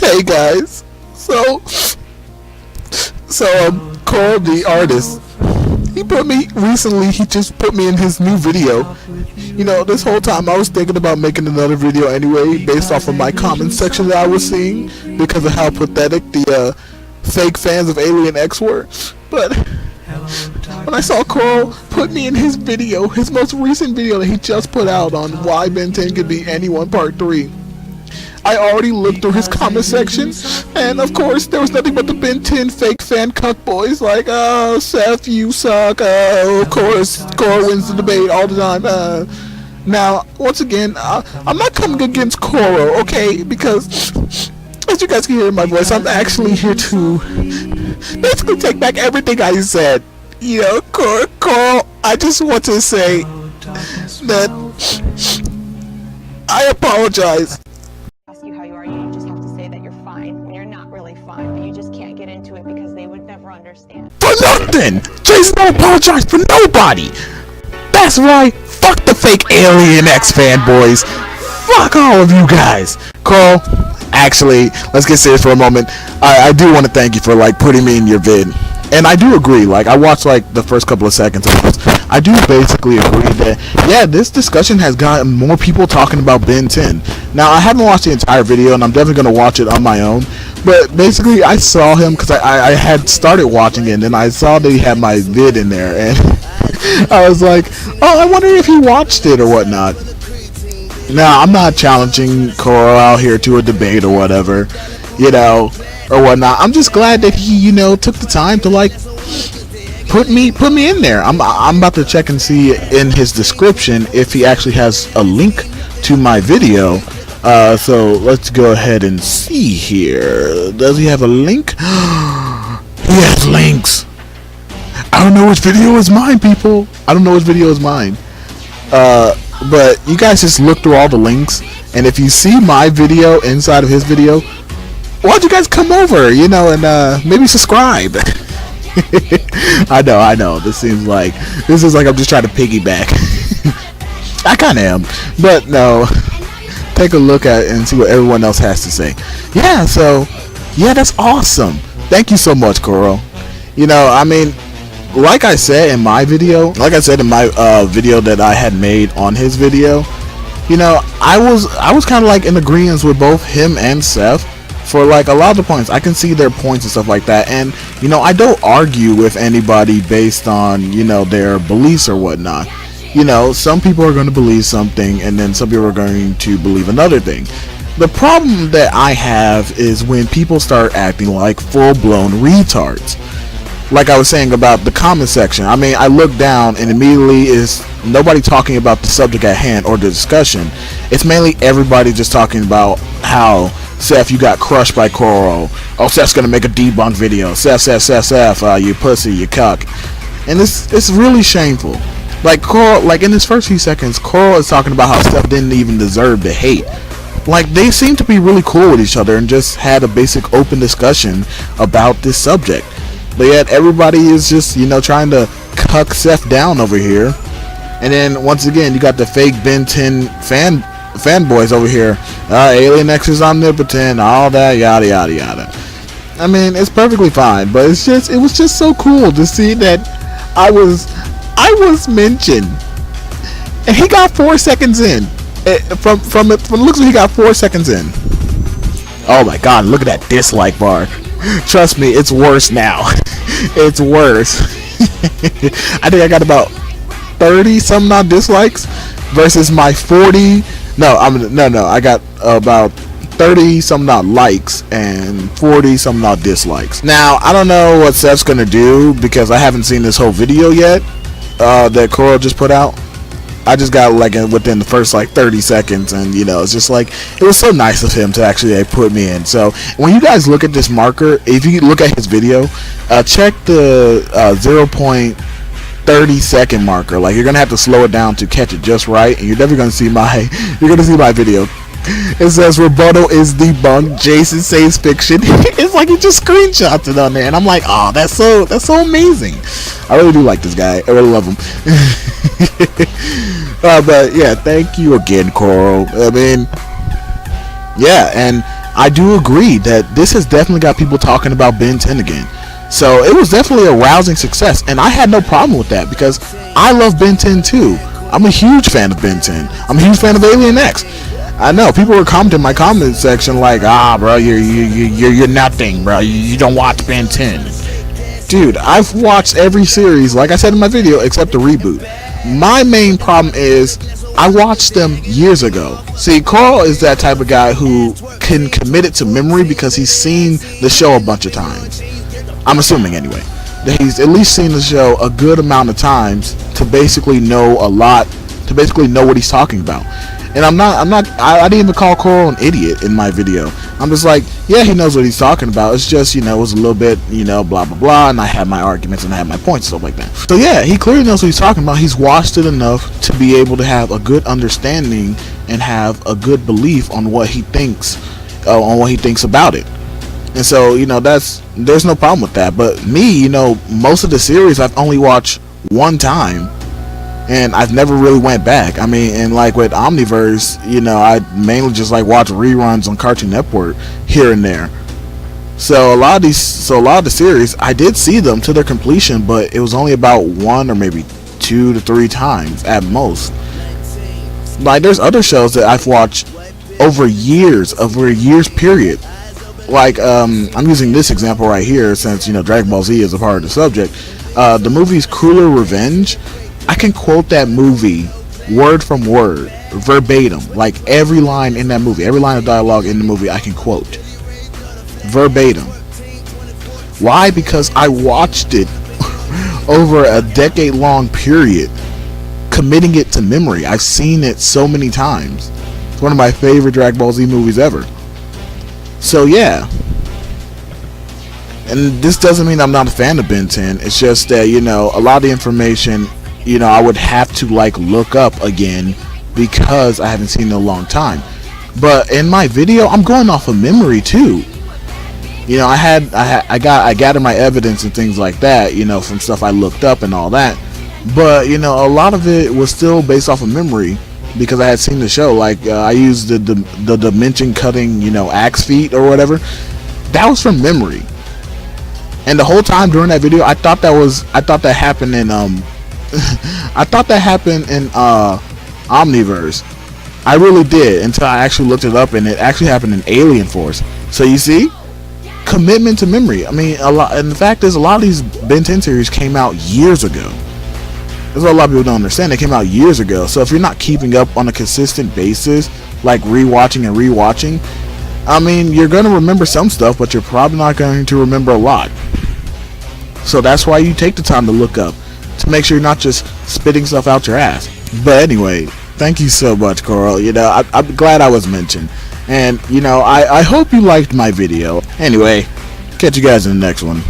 Hey guys, so Kuro the artist, he just put me in his new video. You know, this whole time I was thinking about making another video anyway, based off of my comment section that I was seeing, because of how pathetic the fake fans of Alien X were. But when I saw Kuro put me in his video, his most recent video that he just put out on why Ben 10 could be anyone part 3, I already looked through his comment section, and of course there was nothing but the Ben 10 fake fan cuck boys like, oh, Seth, you suck, of course, Kuro wins the debate all the time. Now, once again, I'm not coming against Kuro, okay, because as you guys can hear in my voice, I'm actually here to basically take back everything I said. You know, Kuro, I just want to say that I apologize. Ask you how you are, you just have to say that you're fine when you're not really fine, but you just can't get into it because they would never understand. For nothing! Jason don't apologize for nobody! That's right, fuck the fake Alien X fanboys! Fuck all of you guys! Kuro, actually, let's get serious for a moment. I do want to thank you for, like, putting me in your vid. And I do agree, like, I watched, like, the first couple of seconds of this. I do basically agree that, yeah, this discussion has gotten more people talking about Ben 10. Now, I haven't watched the entire video, and I'm definitely going to watch it on my own. But basically, I saw him, because I had started watching it, and then I saw that he had my vid in there, and I was like, oh, I wonder if he watched it or whatnot. Now, I'm not challenging Kuro out here to a debate or whatever, you know, or whatnot. I'm just glad that he, you know, took the time to, like, put me in there. I'm about to check and see in his description if he actually has a link to my video. So let's go ahead and see here. Does he have a link? He has links. I don't know which video is mine, people. I don't know which video is mine. But you guys just look through all the links, and if you see my video inside of his video, why don't you guys come over, you know, and maybe subscribe. I know. This is like I'm just trying to piggyback. I kind of am, but no. Take a look at it and see what everyone else has to say. Yeah, so yeah, that's awesome. Thank you so much, Kuro. You know, I mean, like I said in my video, video that I had made on his video, you know, I was kind of like in agreement with both him and Seth for like a lot of the points. I can see their points and stuff like that, and you know, I don't argue with anybody based on, you know, their beliefs or whatnot. You know, some people are going to believe something, and then some people are going to believe another thing. The problem that I have is when people start acting like full-blown retards. Like I was saying about the comment section, I mean, I look down and immediately is nobody talking about the subject at hand or the discussion. It's mainly everybody just talking about how, Seth, you got crushed by Kuro. Oh, Seth's gonna make a debunk video. Seth, you pussy, you cuck. And it's really shameful. Like Kuro, like in his first few seconds, Kuro is talking about how Seth didn't even deserve the hate. Like, they seem to be really cool with each other and just had a basic open discussion about this subject. But yet everybody is just, you know, trying to cuck Seth down over here. And then once again, you got the fake Ben 10 fanboys over here. Alien X is omnipotent, all that, yada yada yada. I mean, it's perfectly fine, but it was just so cool to see that I was mentioned, and he got 4 seconds in. From the looks of it, he got 4 seconds in. Oh my god, look at that dislike bar. Trust me, it's worse now. It's worse. I think I got about 30 some odd dislikes versus my 40. I got about 30 some odd likes and 40 some odd dislikes. Now, I don't know what Seth's gonna do because I haven't seen this whole video yet that Kuro just put out. I just got like within the first like 30 seconds, and you know, it's just like, it was so nice of him to actually put me in. So when you guys look at this marker, if you look at his video, check the 0.30 second marker. Like, you're gonna have to slow it down to catch it just right, and you're never gonna see my video. It says rebuttal is debunked. Jason says fiction. It's like he just screenshots it on there, and I'm like, oh, that's so amazing. I really do like this guy. I really love him. But yeah, thank you again, Kuro. I mean, yeah, and I do agree that this has definitely got people talking about Ben 10 again. So it was definitely a rousing success, and I had no problem with that because I love Ben 10 too. I'm a huge fan of Ben 10. I'm a huge fan of Alien X. I know people were commenting in my comment section like, bro, you're nothing, bro. You don't watch Ben 10. Dude, I've watched every series, like I said in my video, except the reboot. My main problem is I watched them years ago. See, Carl is that type of guy who can commit it to memory because he's seen the show a bunch of times. I'm assuming anyway that he's at least seen the show a good amount of times to basically know a lot, to basically know what he's talking about. And I didn't even call Coral an idiot in my video. I'm just like, yeah, he knows what he's talking about. It's just, it was a little bit, blah, blah, blah, and I had my arguments and I had my points, stuff like that. So yeah, he clearly knows what he's talking about. He's watched it enough to be able to have a good understanding and have a good belief on what he thinks, about it. And so, there's no problem with that. But me, most of the series I've only watched one time. And I've never really went back. I mean, and like with Omniverse, I mainly just like watch reruns on Cartoon Network here and there. So a lot of the series, I did see them to their completion, but it was only about 1 or maybe 2 to 3 times at most. Like there's other shows that I've watched over a years period. Like I'm using this example right here since Dragon Ball Z is a part of the subject. The movie's Cruel Revenge. I can quote that movie word from word, verbatim, like every line in that movie, every line of dialogue in the movie I can quote verbatim. Why? Because I watched it over a decade-long period, committing it to memory. I've seen it so many times. It's one of my favorite Dragon Ball Z movies ever. So yeah. And this doesn't mean I'm not a fan of Ben 10. It's just that, a lot of the information, I would have to look up again because I haven't seen it in a long time. But in my video, I'm going off of memory too. I gathered my evidence and things like that, from stuff I looked up and all that. But a lot of it was still based off of memory because I had seen the show. Like I used the dimension cutting, axe feat or whatever. That was from memory. And the whole time during that video, I thought that happened in I thought that happened in Omniverse. I really did until I actually looked it up, and it actually happened in Alien Force. So you see, commitment to memory. I mean, a lot. And the fact is, a lot of these Ben 10 series came out years ago. That's what a lot of people don't understand. They came out years ago. So if you're not keeping up on a consistent basis, like rewatching, I mean, you're gonna remember some stuff, but you're probably not going to remember a lot. So that's why you take the time to look up, to make sure you're not just spitting stuff out your ass. But anyway, thank you so much, Coral. I'm glad I was mentioned. And, I hope you liked my video. Anyway, catch you guys in the next one.